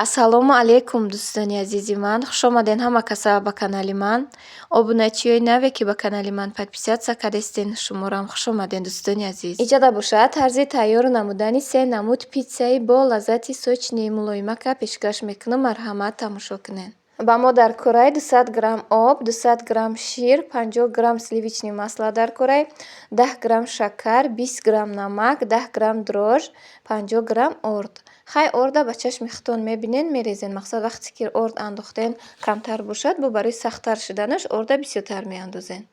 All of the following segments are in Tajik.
Ассалому алайкум дӯстони азизи ман. Хушомаден ҳама каса ба канали ман. Обуначиёи наве ки ба канали ман подписатсия кардестен, шуморам хушомаден дӯстони азиз. Иҷода бошад тарзи тайёр намудани 3 намуд питсаи бо лаззати сочни мулоимака пешкаш мекунам. Марҳамат тамошо кунед. Ба мо дар кораи 200 грамм об, 200 грамм шир, 50 грамм сливичный масло дар кораи, 10 грамм шакар, 20 грамм намак, 10 грамм дрожж, 50 грамм орд. Хай орда ба чашми хитон мебинен мерезен. Мақсад вақте ки орд андохтен камтар бошад, бо барои сахттар шуданаш орда бисёртар меандозен.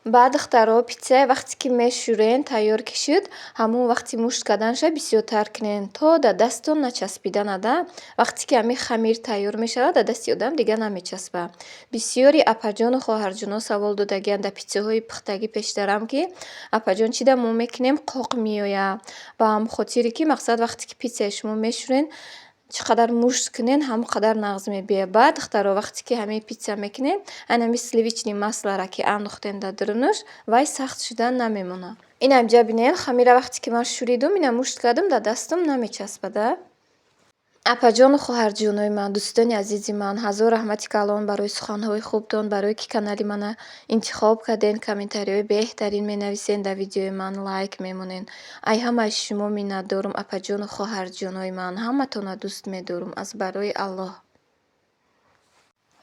Баъд хтаро питсаи вақте ки мешӯрен тайёр ки шуд, ҳамун вақти мушт карданша бисёртар кунен, то да дастон начаспида нада. Вақте ки ҳамин хамир тайёр мешавад, да дасти одам дига намечаспад. Бисёри апаҷону хоҳарҷоно савол додагиянд дар питсаҳои пухтагӣ пештарам ки апаҷон чида мо мекунем қоқ меояд. Ба ҳамин хотире ки мақсад вақте ки питсаи шумо мешӯрен, чӣ қадар мушт кунен, ҳамон қадар нағз мебиёяд. Баъд хтаро вақте ки ҳамин питса мекунем, ҳами сливичный маслоро ки андохтем дар дурунаш, вай сахт шудан намемонад. Инам ҷа бинен, хамира вақте ки ман шӯридум, ина мушт кардам, дар дастам намечаспада. Апаҷону хоҳарҷонои ман, дӯстони азизи ман, ҳазор раҳмати калон барои суханҳои хубтон, барое ки канали мана интихоб карден, комментариҳои беҳтарин менависен, дар видеои ман лайк мемонен. Ай ҳамаи шумо миннатдорум апаҷону хоҳарҷонои ман, ҳаматонро дӯст медорум аз барои Аллоҳ.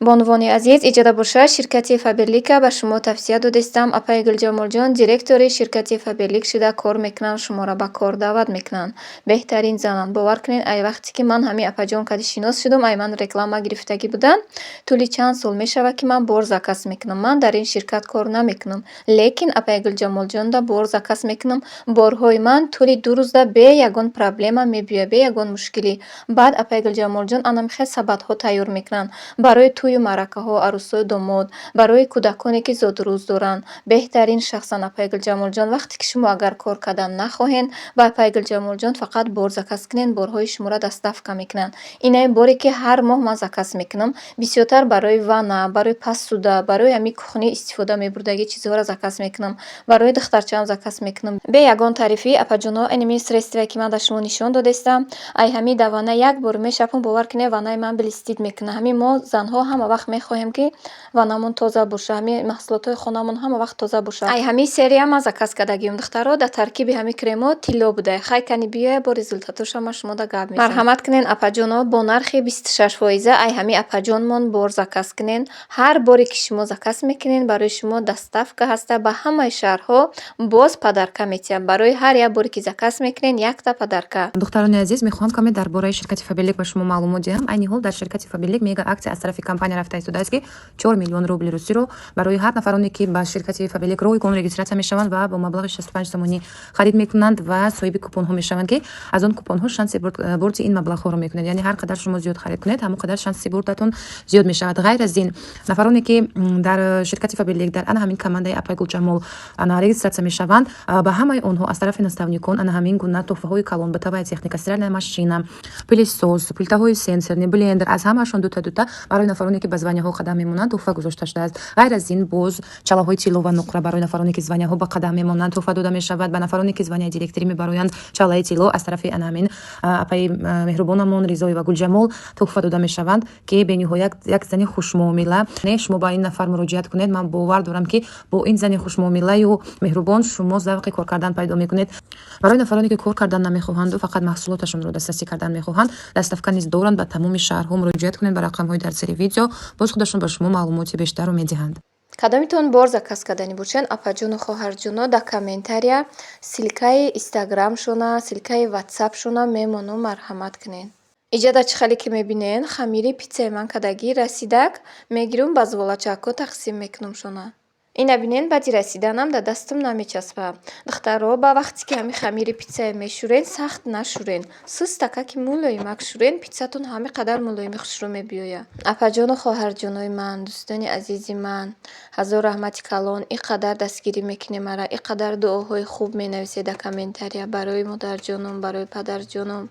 Бонувони азиз, иҷода бошад ширкати Фаберлика ба шумо тавсия додестам. Апаи Гулҷамолҷон директори ширкати Фаберлик шуда кор мекунанд, шуморо ба кор даъват мекунанд. Беҳтарин зананд. Бовар кунед, ай вақте ки ман ҳамин апаҷон кади шинос шудам, ай ман реклама гирифтагӣ буданд. Тӯли чанд сол мешавад ки ман бор заказ мекунам. Ман дар ин ширкат кор намекунам, лекин апаи Гулҷамолҷонда бор заказ мекунам. Борҳои ман тӯли 2 рӯзда бе ягон проблема мебиёяд, бе ягон мушкилӣ. Баъд апаи Гулҷамолҷон анамихел сабадҳо тайёр мекунанд барои тӯю маъракаҳо, арӯсҳои домод, барои кӯдаконе ки зодрӯз доранд. Беҳтарин шахсан апаи Гулҷамолҷон. Вақте ки шумо агар кор кардан нахоҳед, ба апаи Гулҷамолҷон фақат бор заказ кунед, борҳои шуморо доставка мекунанд. Инаи боре ки ҳар моҳ ман заказ мекунам, бисёртар барои ванна, барои пасуда, барои ҳамин кухонӣ истифода мебурдагӣ чизҳоро заказ мекунам, барои духтарчаам заказ мекунам. Бе ягон тарифӣ апаҷоно инами средствое ки ман дар шумо нишон додестам, ай ҳамин дар ванна як бор мешапам, бовар кунед ваннаи ман блистит мекунад. Ҳамин мо занҳо ҳама вақт мехоҳем ки ваннамон тоза боша, ҳамин маҳсулотҳои хонамон ҳама вақт тоза боша. Ай ҳамин серия ман заказ кардагиам. Духтаро дар таркиби ҳамин кремо тилло буда. Хай кани биёя бо результатоша ман шумо да гап мезанам. Марҳамат кунен апаҷоно, бо нархи 26% ай ҳамин апаҷонмон бор заказ кунен. Ҳар боре ки шумо заказ мекунен, барои шумо доставка ҳаста ба ҳамаи шаҳрҳо, боз падарка метиҳам. Барои ҳар як боре ки заказ мекунен, якта падарка. Духтарони азиз, мехоҳам каме дар бораи ширкати Фаберлик ба шумо маълумот диҳам. Айни ҳол дар ширкати Фаберлик мега аксия аз тарафи компания рафта истодааст ки 4 миллион рубли русиро барои ҳар нафароне ки ба ширкати Фаберлик роҳи кон регистратсия мешаванд ва бо маблағи 65 сомонӣ харид мекунанд ва соҳиби купонҳо мешаванд ки аз он купонҳо шанси бурди ин маблағҳоро мекунед. Яъне ҳар қадар шумо зиёд харид кунед, ҳамон қадар шанси бурдатон зиёд мешавад. Ғайр аз ин, нафароне ки дар ширкати Фаберлик дар ана ҳамин командаи апаи Гулҷамол ана регистратсия мешаванд, ба ҳамаи онҳо аз тарафи наставникон ана ҳамин гуна тоҳфаҳои калон, бытовая техника, стиральная машина, пилисос, плитаҳои сенсорни, блендер, аз ҳамаашон дута барои нафароне ки ба званяҳо қадам мемонанд тоҳфа гузошта шудааст. Ғайр аз ин, боз чалаҳои тилло ва нуқра барои нафароне ки званяҳо ба қадам мемонанд тоҳфа дода мешавад. Ба нафароне ки званяи директорӣ мебароянд чалаи тилло аз тарафи ана ҳамин апаи меҳрубонамон Ризои ва Гулҷамол тоҳфа дода мешаванд ки бениҳоят як зани хушмуомила. Не шумо ба ин нафар муроҷиат кунед, ман бовар дорам ки бо ин зани хушмуомилаю меҳрубон шумо завқи кор кардан пайдо мекунед. Барои нафароне ки кор кардан намехоҳанду фақат маҳсулоташонро дастарсӣ кардан мехоҳанд, дастафка низ доранд. Ба тамоми шаҳрҳо муроҷиат кунед ба рақамҳои дар зери видео, боз худашон ба шумо маълумоти бештарро медиҳанд. Кадомитон бор заказ кардани бошен, апаҷону хоҳарҷоно дар комментария силкаи инстаграмшона, силкаи ватсапшона мемонам, марҳамат кунед. Иҷода чӣ хеле ки мебинен, хамири питсаи ман кадагӣ расидак, мегирум ба зволачакҳо тақсим мекунам шона. Ина бинен баъди расиданам дар дастам намечаспад. Духтаро ба вақте ки ҳамин хамири питсае мешӯрен, сахт нашӯрен. Сус така ки мулоимак шӯрен, питсатон ҳамин қадар мулоими хушрӯ мебиёяд. Апаҷону хоҳарҷонои ман, дӯстони азизи ман, ҳазор раҳмати калон, ин қадар дастгирӣ мекунед мара, ин қадар дуоҳои хуб менависед дар комментария барои модарҷонам, барои падарҷонам,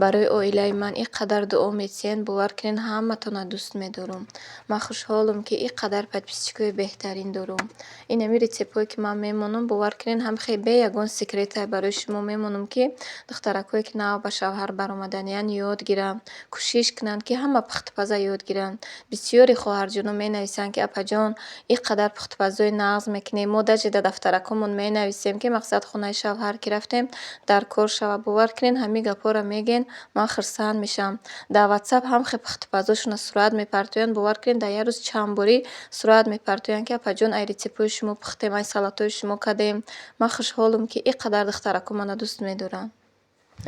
барои оилаи ман ин қадар дуо метиҳед. Бовар кунед ҳаматонро дӯст медорам. Ман хушҳолам ки ин қадар подписчикои беҳтарин дорам. инами рецептҳое ки ман мемонам, бовар кунед ҳам бе ягон секретай барои шумо мемонам ки духтаракҳое ки нав ба шавҳар баромаданиянд ёд гиранд, кӯшиш кунанд ки ҳама пухтупаза ёд гиранд. Бисёри хоҳарҷоно менависанд ки апаҷон ин қадар пухтупазои нағз мекунем. Мо даҷе дар дафтаракҳомон менависем ки мақсад хонаи шавҳар ки рафтем дар кор шава. Бовар кунед ҳамин гапҳоро мегӯен, ман хурсанд мешавам. Дар ватсап ҳамхе пухтупазошона сурат мепартоянд. Бовар кунед дар як рӯз чандборӣ сурат мепартоянд ки апаҷон ай рецептҳои шумо пухтем, ай салатҳои шумо кардем. Ман хушҳолам ки ин қадар духтаракҳо мана дӯст медоранд.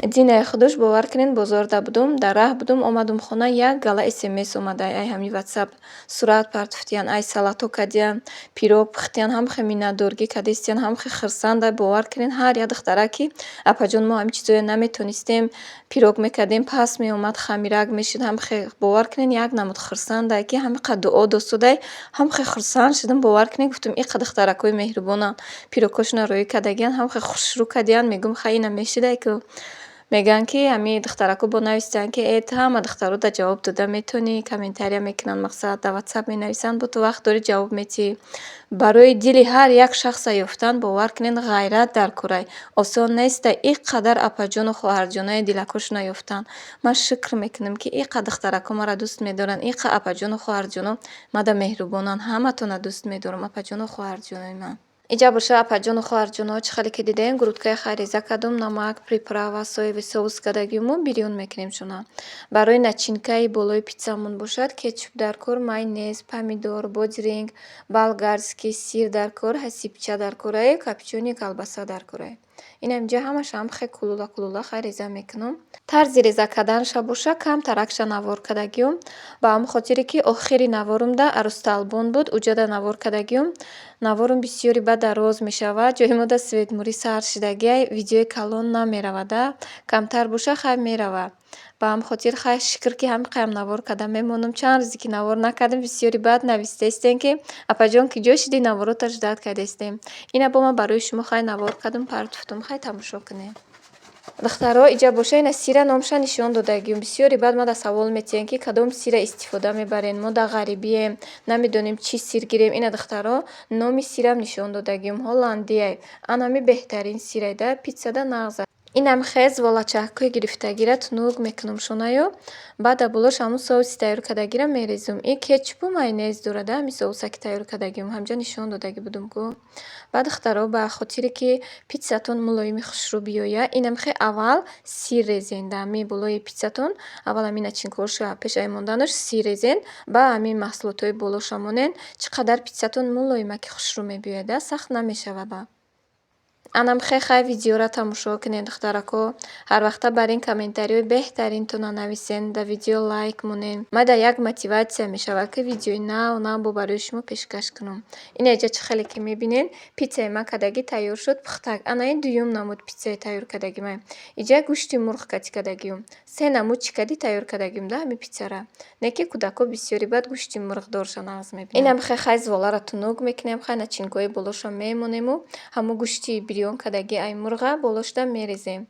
Динае худош бовар кунед бозорда будум, дар раҳ будум, омадум хона, як гала смс омада, ай ҳамин ватсап сурат партофтиянд, ай салатҳо кардиянд, пирог пухтиянд, ҳамхе миннатдоргӣ кардистиянд, ҳамхе хурсанда. Бовар кунед ҳар як духтара ки апаҷон мо ҳамин чизоя наметонистем, пирог мекардем, пас меомад, хамирак мешуд, ҳамхе бовар кунед як намуд хурсанда ки ҳамин қадр дуо достодай, ҳамхе хурсанд шудам. Бовар кунед гуфтам ин қадр духтаракҳои меҳрубонанд, пирогҳошона рӯӣ кардагиянд, ҳамхе хушрӯ кардиянд. Мегӯм хай ина мешудай ку. Мегӯянд ки ҳамин духтаракҳо бо навистиянд ки ҳама духтаро дар ҷавоб дода метавонӣ, комментария мекунанд, мақсад дар ватсап менависанд, бо ту вақт дорӣ ҷавоб медиҳӣ. Барои дили ҳар як шахса ёфтан бовар кунед ғайрат дар корай. Осон нестай ин қадар апаҷону хоҳарҷонои дилакушона ёфтан. Ман шукр мекунам ки ин қадр духтаракҳо маро дӯст медоранд, ин қадр апаҷону хоҳарҷоно мада меҳрубонанд. Ҳаматона дӯст медорам, апаҷону хоҳарҷонои ман. Иҷа боша апаҷону хоҳарҷоно чӣ хеле ки дидаем, гурудкаи хай реза кардум, намак, приправа, соевый соус кардагиму бирён мекунем шуна. Барои начинкаи болои питсамон бошад кетчуп дар кор, майонез, помидор, бодиринг, болгарский сир дар кор, ҳасибча дар корае, копченый колбаса дар корае. Инам инҷа ҳамаша хе кулула хай реза мекунам. Тарзи реза карданша боша кам таракша навор кардагиём. Ба ҳамин хотире ки охири наворумда арӯсталбон буд, уҷада навор кардагиём. Наворум бисёри ба дароз мешавад, ҷои мода светмӯрӣ сар шудагиай, видеои калон намеравада, камтар боша хай меравад. Ба ҳамин хотир хай шукр ки ҳамин қаям навор карда мемонам. Чанд рӯзе ки навор накардем, бисёри баъд навистаистем ки апаҷон ки ҷо шуди навороташ дад кардастем. Ина бо ман барои шумо хай навор кардам, партофтум, хай тамошо кунед. Духтаро иҷа боша ина сира номша нишон додагиём. Бисёри баъд мада савол метиҳанд ки кадом сира истифода мебарем. Мо дар ғарибием, намедонем чӣ сир гирем. Ина духтаро номи сирам нишон додагиём. Ҳолландияй. Анами беҳтарин сирай да питсада нағза. Инам хез волачаҳкои гирифтагира тунук мекунам шонаю. Баъда болош ҳамун соуси тайёр кардагира мерезум. Ин кетчупу майонез дорад, ҳамин соуса ки тайёр кардагиём. Ҳамҷа нишон додаги будум ку. Баъд духтаро ба хотире ки питсатон мулоими хушрӯ биёя, инам хе аввал сир резен. Дар ҳамин болои питсатон аввал ҳамин начинкаоша пешаи монданаш сир резен, ба ҳамин маҳсулотҳои болоша монен. Чӣ қадар питсатон мулоима ки хушрӯ мебиёяда, сахт намешавад. Анам хай видеора тамошо кунед духтарако. Ҳар вақта бар ин комментариҳои беҳтаринтона нависен, дар видео лайк монен. Мада як мотиватсия мешавад ки видеои нав бо барои шумо пешкаш кунам. Ина иҷа чӣ хеле ки мебинен, питсаи ман кардагӣ тайёр шуд, пухтак. Ана ин дуюм намуд питсаи тайёр кардагимай. Иҷа гӯшти мурғ кати кардагиём. Се намуд чикади тайёр кардагиём да ҳамин питсара. Не ки кӯдако бисёри баъд гӯшти мурғдорша нағз мебинанд. Инам хай зволара тунук мекунем, хай начинкаҳои болоша мемонему. Ҳамун гӯшти бирён кардаги ай мурға болошда мерезем.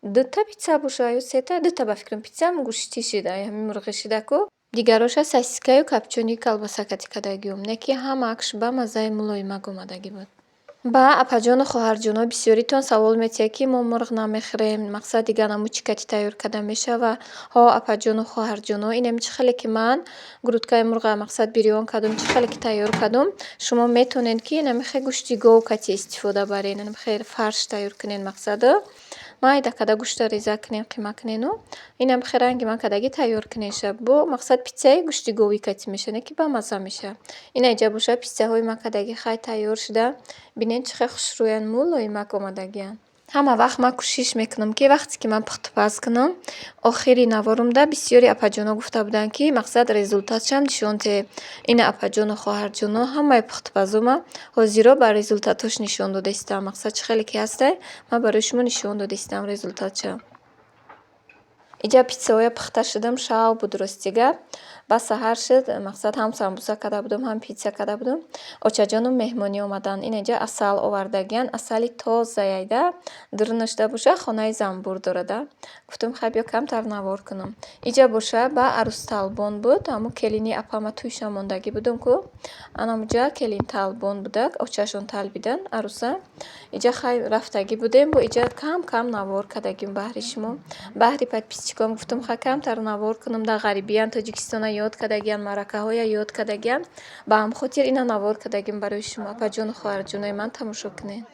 Дута питса боша ё сета, дута ба фикрам питса ҳамун гӯшти шида, ҳамин мурғи шида ку. Дигароша сосискаю копченый колбаса кати кардагиём. Не ки ҳамааш ба маззаи мулоимак омадаги буд. Ба апаҷону хоҳарҷоно бисёритон савол метиҳад ки мо мурғ намехӯрем, мақсад дигар наму чӣ кати тайёр карда мешава. Ҳо апаҷону хоҳарҷоно, инам чӣ хеле ки ман гурудкаи мурға мақсад бирён кардум, чӣ хеле ки тайёр кардум. Шумо метавонед ки намехе гӯшти гов кати истифода баред, намехе фарш тайёр кунед мақсаду. Майда када гӯшта реза кунем, қима кунену. Инам хе ранги ман кардаги тайёр кунеша. Бо мақсад питсаи гӯшти говӣ кати меша, не ки ба мазза меша. Ина иҷа боша питсаҳои ман кардаги хай тайёр шуда. Бинед чӣ хеле хушрӯянд, мулоимак омадагиянд. Ҳама вақт ман кӯшиш мекунам ки вақте ки ман пухтупаз кунам, охири наворумда бисёри апаҷоно гуфта буданд ки мақсад результатшам нишон те. Ина апаҷону хоҳарҷоно ҳамаи пухтупазома ҳозиро ба результатош нишон додаистам. Мақсад чӣ хеле ки ҳастай, ман барои шумо нишон додаистам результатша. иҷа питсаҳоя пухта шудам шав буд ростига. Ба саҳар шуд, мақсад ҳам самбуса када будум, ҳам питса када будум. Очаҷону меҳмонӣ омаданд. Инеҷа асал овардагиян, асали тозаяйда, дур нӯшда боша, хонаи занбур дорада. Гуфтум хай биё камтар навор кунам. Иҷа боша ба арӯс талбон буд, ҳамо келини апама туйша мондагӣ будум ку. Анамуҷа келин талбон будак, очашон талбидан арӯса. Иҷа хай рафтагӣ будем, бо иҷа кам навор кадагим баҳри шумо. Баҳри подписчикам гуфтум хай камтар навор кунам, да ғарибиян, Тоҷикистона ёд кадагиян, маъракаҳоя ёд кадагиян. Ба ҳамхотир ина навор кадагим барои шумо. Апаҷону хоҳарҷонои ман тамошо кунед.